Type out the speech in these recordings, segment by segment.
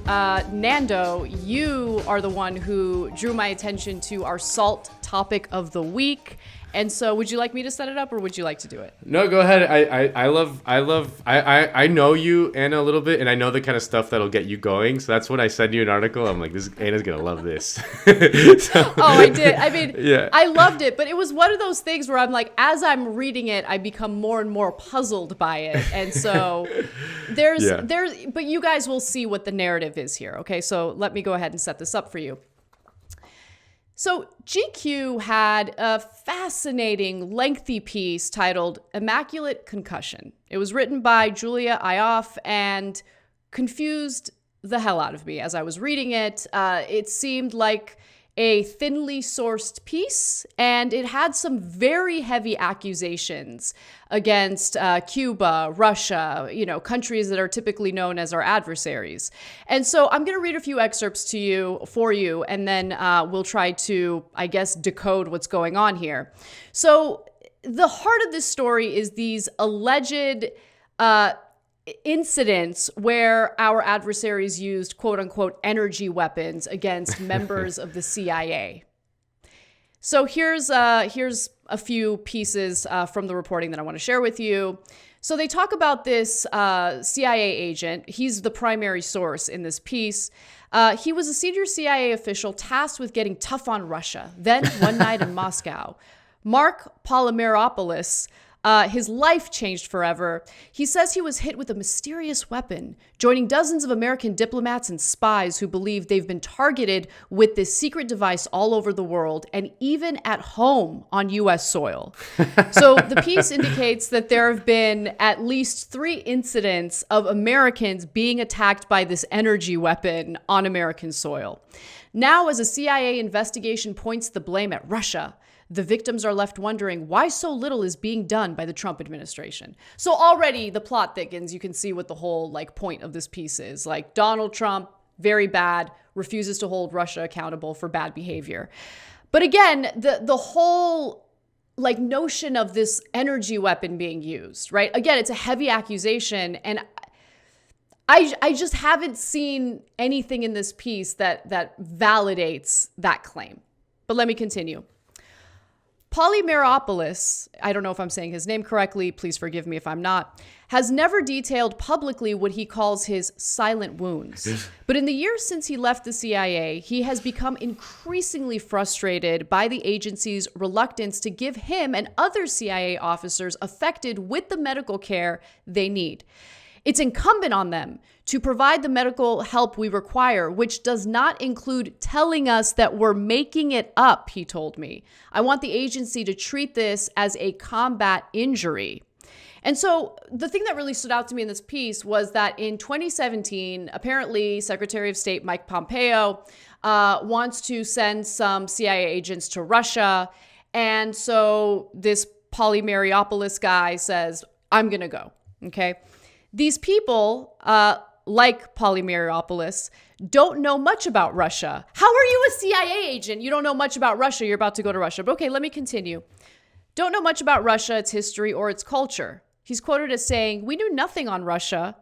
Nando, you are the one who drew my attention to our SALT topic of the week. And so would you like me to set it up or would you like to do it? No, go ahead. I know you, Anna, a little bit, and I know the kind of stuff that'll get you going. So that's when I send you an article. I'm like, Anna's going to love this. Oh, I did. I mean, yeah. I loved it, but it was one of those things where I'm like, as I'm reading it, I become more and more puzzled by it. And so but you guys will see what the narrative is here. Okay, so let me go ahead and set this up for you. So GQ had a fascinating, lengthy piece titled Immaculate Concussion. It was written by Julia Ioffe and confused the hell out of me as I was reading it. It seemed like a thinly sourced piece, and it had some very heavy accusations against Cuba, Russia, countries that are typically known as our adversaries. And so I'm going to read a few excerpts for you, and then we'll try to, I guess, decode what's going on here. So the heart of this story is these alleged incidents where our adversaries used quote unquote energy weapons against members of the CIA. So here's a few pieces from the reporting that I want to share with you. So they talk about this CIA agent. He's the primary source in this piece. He was a senior CIA official tasked with getting tough on Russia. Then one night in Moscow, Mark Polymeropoulos, his life changed forever. He says he was hit with a mysterious weapon, joining dozens of American diplomats and spies who believe they've been targeted with this secret device all over the world and even at home on U.S. soil. So the piece indicates that there have been at least 3 incidents of Americans being attacked by this energy weapon on American soil. Now, as a CIA investigation points the blame at Russia, the victims are left wondering why so little is being done by the Trump administration. So already the plot thickens. You can see what the whole point of this piece is. Donald Trump, very bad, refuses to hold Russia accountable for bad behavior. But again, the whole notion of this energy weapon being used, right? Again, it's a heavy accusation, and I just haven't seen anything in this piece that validates that claim. But let me continue. Polymeropoulos, I don't know if I'm saying his name correctly, please forgive me if I'm not, has never detailed publicly what he calls his silent wounds. But in the years since he left the CIA, he has become increasingly frustrated by the agency's reluctance to give him and other CIA officers affected with the medical care they need. It's incumbent on them to provide the medical help we require, which does not include telling us that we're making it up, he told me. I want the agency to treat this as a combat injury. And so the thing that really stood out to me in this piece was that in 2017, apparently Secretary of State Mike Pompeo wants to send some CIA agents to Russia. And so this Polymeropoulos guy says, I'm going to go, okay? These people, like Polymeropoulos, don't know much about Russia. How are you a CIA agent? You don't know much about Russia. You're about to go to Russia. But okay, let me continue. Don't know much about Russia, its history, or its culture. He's quoted as saying, we knew nothing on Russia,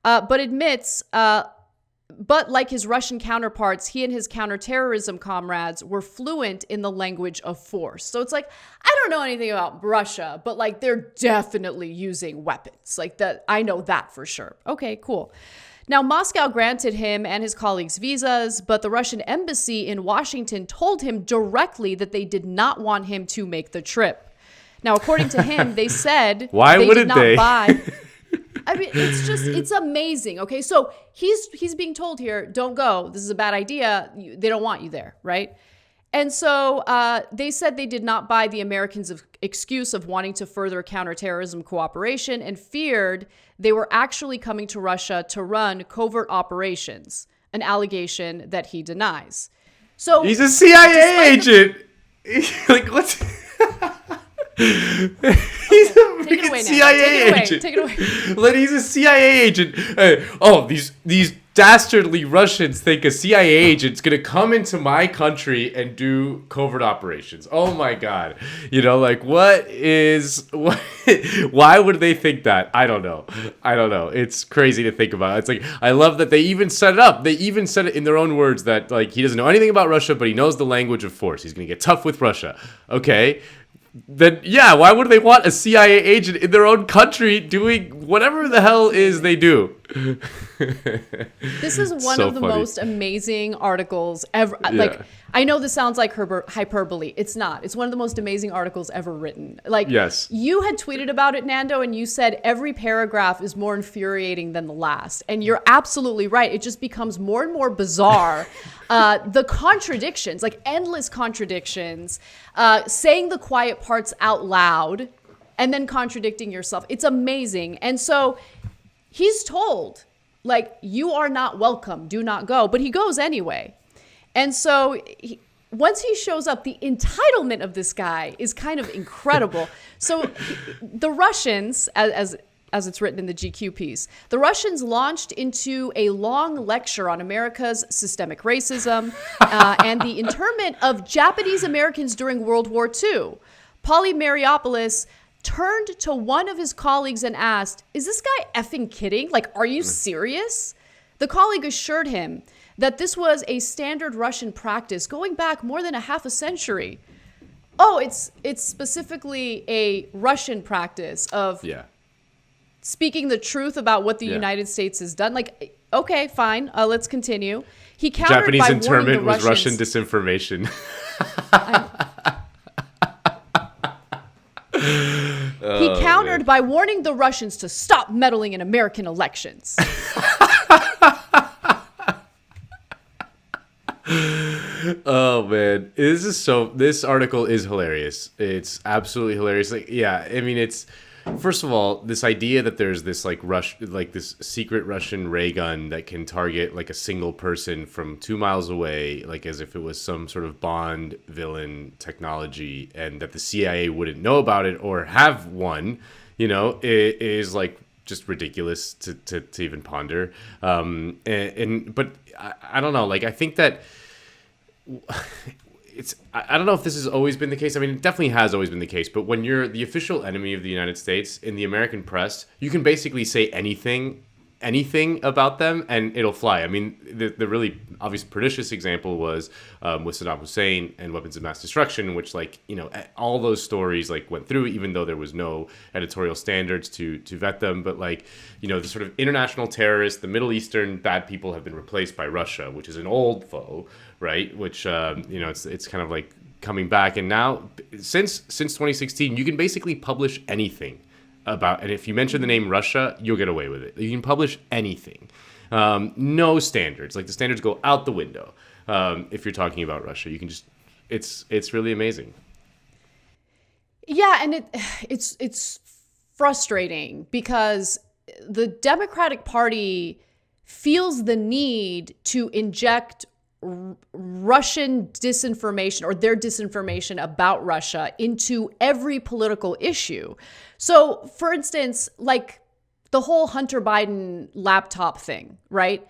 but admits, but like his Russian counterparts, he and his counterterrorism comrades were fluent in the language of force. So it's I don't know anything about Russia, but they're definitely using weapons. That, I know that for sure. Okay, cool. Now, Moscow granted him and his colleagues visas, but the Russian embassy in Washington told him directly that they did not want him to make the trip. Now, according to him, they said why they wouldn't did not they? buy. I mean, it's amazing. Okay, so he's being told here, don't go. This is a bad idea. They don't want you there, right? And so they said they did not buy the Americans' excuse of wanting to further counterterrorism cooperation and feared they were actually coming to Russia to run covert operations, an allegation that he denies. So he's a CIA agent. What's... He's a freaking CIA agent. Take it away. He's a CIA agent. These dastardly Russians think a CIA agent's gonna come into my country and do covert operations. Oh my God. Like what? Why would they think that? I don't know. It's crazy to think about. It's like, I love that they even set it up. They even said it in their own words that like he doesn't know anything about Russia, but he knows the language of force. He's gonna get tough with Russia. Okay. Then yeah, why would they want a CIA agent in their own country doing whatever the hell is they do? This is one of the most amazing articles ever. Yeah. Like, I know this sounds like hyperbole. It's not. It's one of the most amazing articles ever written. Like, yes. You had tweeted about it, Nando, and you said every paragraph is more infuriating than the last. And you're absolutely right. It just becomes more and more bizarre. The contradictions, like endless contradictions, saying the quiet parts out loud and then contradicting yourself. It's amazing. And so he's told, like, you are not welcome, do not go. But he goes anyway. And so once he shows up, the entitlement of this guy is kind of incredible. So the Russians, as it's written in the GQ piece, the Russians launched into a long lecture on America's systemic racism and the internment of Japanese Americans during World War II. Pauly Mariopoulos turned to one of his colleagues and asked, "Is this guy effing kidding? Like, are you serious?" The colleague assured him that this was a standard Russian practice going back more than a half a century. Oh, it's specifically a Russian practice of speaking the truth about what the United States has done. Like, okay, fine, let's continue. He countered Japanese by internment warning the was Russians, Russian disinformation. He countered by warning the Russians to stop meddling in American elections. Oh man, this article is hilarious. It's absolutely hilarious. Like, yeah, I mean, it's, first of all, this idea that there's this this secret Russian ray gun that can target like a single person from 2 miles away, like as if it was some sort of Bond villain technology, and that the CIA wouldn't know about it or have one, it is like just ridiculous to even ponder. But I don't know. Like, I think that I don't know if this has always been the case. I mean, it definitely has always been the case. But when you're the official enemy of the United States in the American press, you can basically say anything about them and it'll fly. I mean, the really obvious pernicious example was with Saddam Hussein and weapons of mass destruction, which all those stories went through, even though there was no editorial standards to vet them. But the sort of international terrorists, the Middle Eastern bad people have been replaced by Russia, which is an old foe, right? Which it's kind of like coming back. And now since 2016, you can basically publish anything about, and if you mention the name Russia, you'll get away with it. You can publish anything. No standards. Like, the standards go out the window. If you're talking about Russia, you can just, it's really amazing. Yeah, and it's frustrating because the Democratic Party feels the need to inject Russian disinformation or their disinformation about Russia into every political issue. So, for instance, like the whole Hunter Biden laptop thing, right?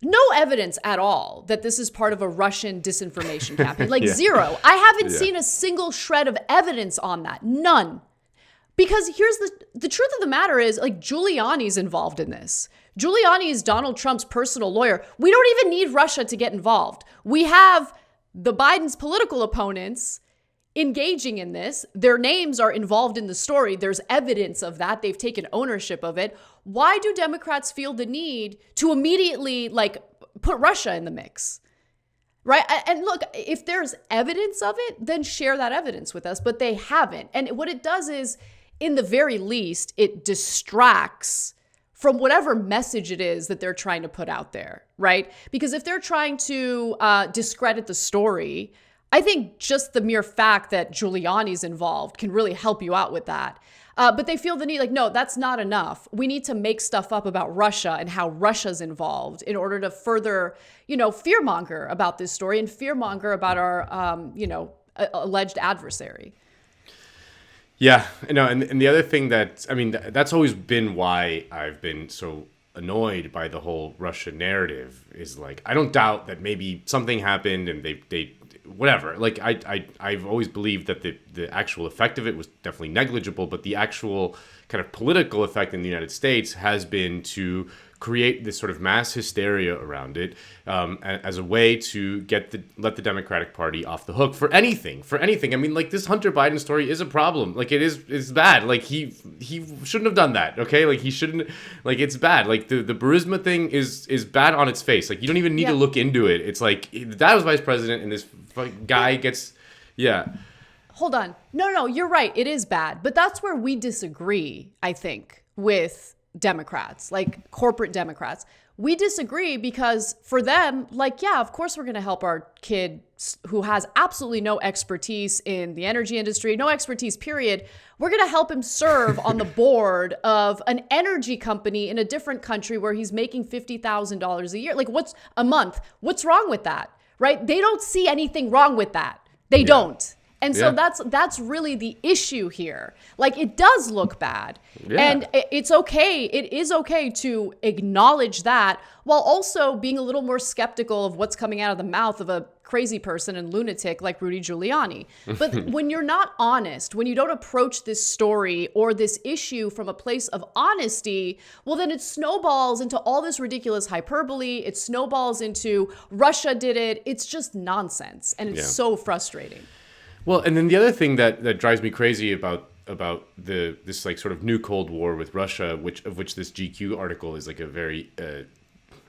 No evidence at all that this is part of a Russian disinformation campaign. Like zero. I haven't seen a single shred of evidence on that. None. Because here's the truth of the matter is, like, Giuliani's involved in this. Giuliani is Donald Trump's personal lawyer. We don't even need Russia to get involved. We have the Biden's political opponents engaging in this. Their names are involved in the story. There's evidence of that. They've taken ownership of it. Why do Democrats feel the need to immediately put Russia in the mix? Right? And look, if there's evidence of it, then share that evidence with us, but they haven't. And what it does is, in the very least, it distracts from whatever message it is that they're trying to put out there, right? Because if they're trying to discredit the story, I think just the mere fact that Giuliani's involved can really help you out with that. But they feel the need, no, that's not enough. We need to make stuff up about Russia and how Russia's involved in order to further, fearmonger about this story and fearmonger about our, alleged adversary. Yeah, and the other thing that, I mean, that's always been why I've been so annoyed by the whole Russia narrative is like, I don't doubt that maybe something happened and they whatever. Like I've always believed that the actual effect of it was definitely negligible, but the actual kind of political effect in the United States has been to create this sort of mass hysteria around it, as a way to let the Democratic Party off the hook for anything. I mean, like, this Hunter Biden story is a problem. Like, it's bad. Like, he shouldn't have done that. Okay, like, he shouldn't. Like, it's bad. Like, the Burisma thing is bad on its face. Like, you don't even need to look into it. It's like, that was vice president, and this guy gets, Hold on. No, you're right. It is bad, but that's where we disagree. I think with Democrats, like corporate Democrats. We disagree because for them, like, yeah, of course we're going to help our kid who has absolutely no expertise in the energy industry, no expertise, period. We're going to help him serve on the board of an energy company in a different country where he's making $50,000 a year. Like, what's a month? What's wrong with that? Right? They don't see anything wrong with that. They don't. And so that's really the issue here. Like, it does look bad. And it's okay. It is okay to acknowledge that while also being a little more skeptical of what's coming out of the mouth of a crazy person and lunatic like Rudy Giuliani. But when you're not honest, when you don't approach this story or this issue from a place of honesty, well, then it snowballs into all this ridiculous hyperbole. It snowballs into Russia did it. It's just nonsense. And it's so frustrating. Well, and then the other thing that drives me crazy about this like sort of new Cold War with Russia, which this GQ article is like a very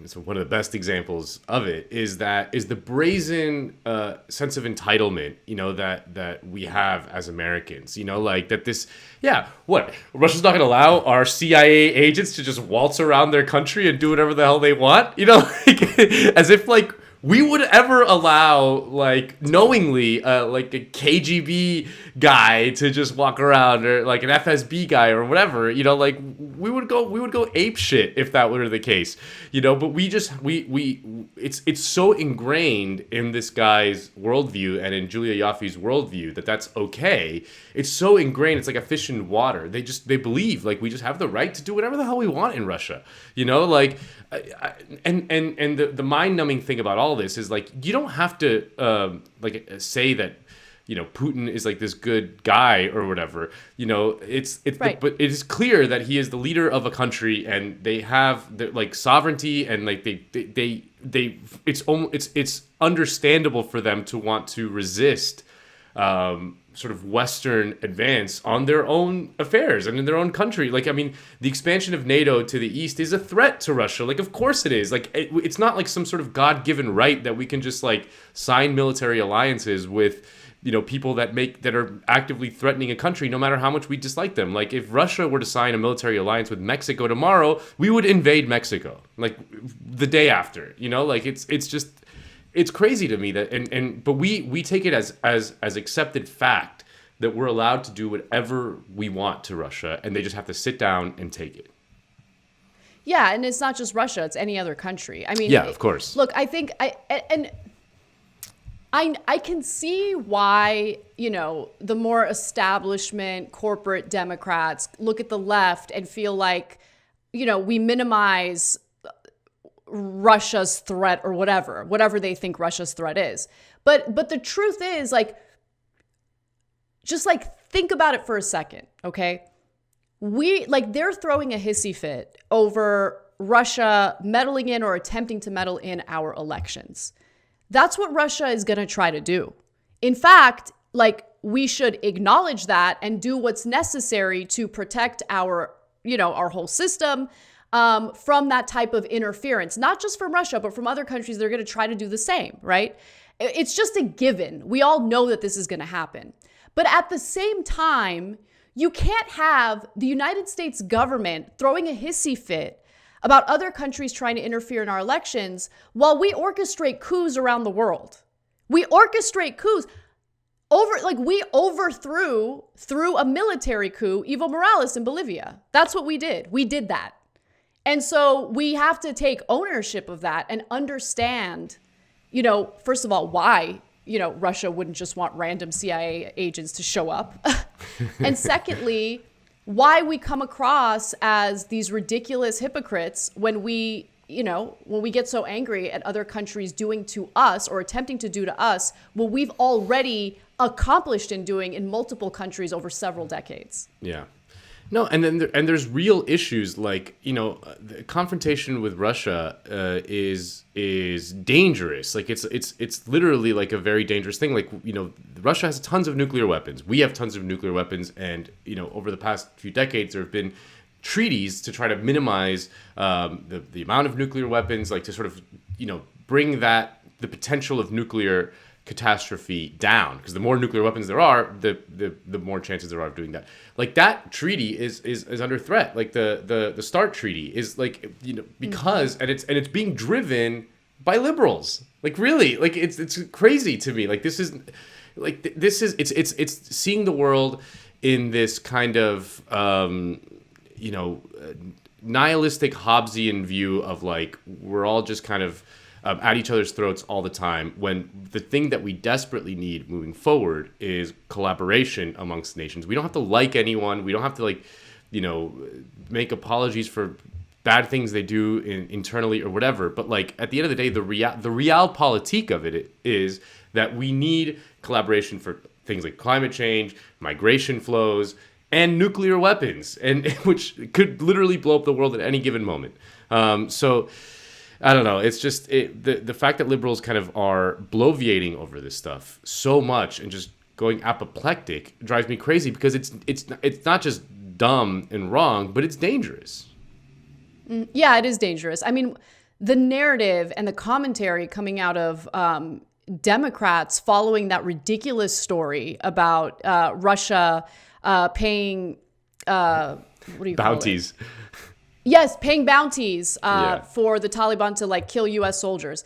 it's one of the best examples of it, is the brazen sense of entitlement, you know, that we have as Americans, you know, like that this, what, Russia's not going to allow our CIA agents to just waltz around their country and do whatever the hell they want, you know, like, as if like we would ever allow, like, knowingly, like a KGB guy to just walk around, or like an FSB guy or whatever, you know, like we would go ape shit if that were the case, you know. But it's so ingrained in this guy's worldview and in Julia Ioffi's worldview that that's okay. It's so ingrained. It's like a fish in water. They believe like we just have the right to do whatever the hell we want in Russia, you know, like. And the mind-numbing thing about all this is like you don't have to say that, you know, Putin is like this good guy or whatever, you know. It's right. But it is clear that he is the leader of a country and they have the, like, sovereignty, and like it's understandable for them to want to resist sort of Western advance on their own affairs and in their own country. Like, I mean, the expansion of NATO to the east is a threat to Russia. Like, of course it is. Like, it's not like some sort of God-given right that we can just like sign military alliances with, you know, people that are actively threatening a country, no matter how much we dislike them. Like, if Russia were to sign a military alliance with Mexico tomorrow, we would invade Mexico, like, the day after, you know. Like, it's crazy to me that but we take it as accepted fact that we're allowed to do whatever we want to Russia, and they just have to sit down and take it. Yeah, and it's not just Russia; it's any other country. I mean, yeah, of course. Look, I think I can see why, you know, the more establishment corporate Democrats look at the left and feel like, you know, we minimize Russia's threat or whatever they think Russia's threat is. But the truth is, like, just like think about it for a second, okay? They're throwing a hissy fit over Russia meddling in or attempting to meddle in our elections. That's what Russia is going to try to do. In fact, like, we should acknowledge that and do what's necessary to protect our whole system from that type of interference, not just from Russia, but from other countries that are going to try to do the same, right? It's just a given. We all know that this is going to happen. But at the same time, you can't have the United States government throwing a hissy fit about other countries trying to interfere in our elections while we orchestrate coups around the world. We orchestrate coups. We overthrew, through a military coup, Evo Morales in Bolivia. That's what we did. We did that. And so we have to take ownership of that and understand, you know, first of all, why, you know, Russia wouldn't just want random CIA agents to show up. And secondly, why we come across as these ridiculous hypocrites when we get so angry at other countries doing to us or attempting to do to us what we've already accomplished in doing in multiple countries over several decades. Yeah. No, and then there's real issues like, the confrontation with Russia is dangerous. Like it's literally like a very dangerous thing. Like, Russia has tons of nuclear weapons. We have tons of nuclear weapons, and over the past few decades there have been treaties to try to minimize the amount of nuclear weapons, like to sort of bring the potential of nuclear catastrophe down, because the more nuclear weapons there are, the more chances there are of doing that. Like that treaty is under threat. Like the START treaty is like, because and it's being driven by liberals. Like really, like it's crazy to me. Like this is it's seeing the world in this kind of nihilistic Hobbesian view of like we're all just kind of at each other's throats all the time, when the thing that we desperately need moving forward is collaboration amongst nations. We don't have to like anyone. We don't have to make apologies for bad things they do internally or whatever. But like at the end of the day, the realpolitik of it is that we need collaboration for things like climate change, migration flows, and nuclear weapons, and which could literally blow up the world at any given moment. So I don't know. It's just the fact that liberals kind of are bloviating over this stuff so much and just going apoplectic drives me crazy, because it's not just dumb and wrong, but it's dangerous. Yeah, it is dangerous. I mean, the narrative and the commentary coming out of Democrats following that ridiculous story about Russia paying what do you bounties. Call it? Yes, paying bounties for the Taliban to like kill U.S. soldiers.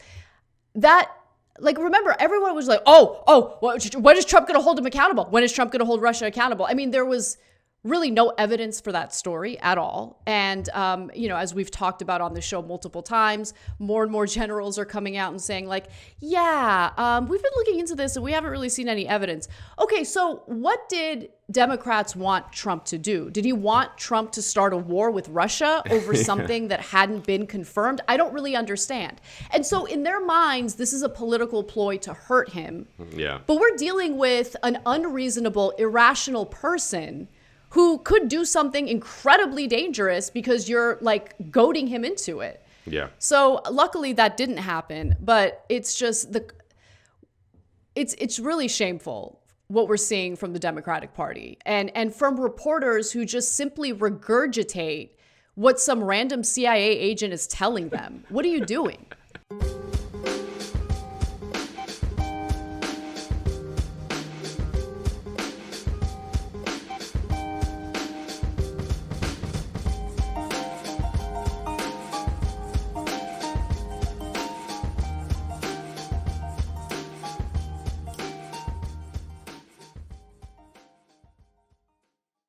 That, like, remember, everyone was like, when is Trump going to hold him accountable? When is Trump going to hold Russia accountable? I mean, there was really no evidence for that story at all. And, as we've talked about on the show multiple times, more and more generals are coming out and saying like, we've been looking into this and we haven't really seen any evidence. Okay, so what did Democrats want Trump to do? Did he want Trump to start a war with Russia over something that hadn't been confirmed? I don't really understand. And so in their minds, this is a political ploy to hurt him. Yeah. But we're dealing with an unreasonable, irrational person who could do something incredibly dangerous because you're like goading him into it. Yeah. So luckily that didn't happen, but it's just it's really shameful what we're seeing from the Democratic Party and from reporters who just simply regurgitate what some random CIA agent is telling them. What are you doing?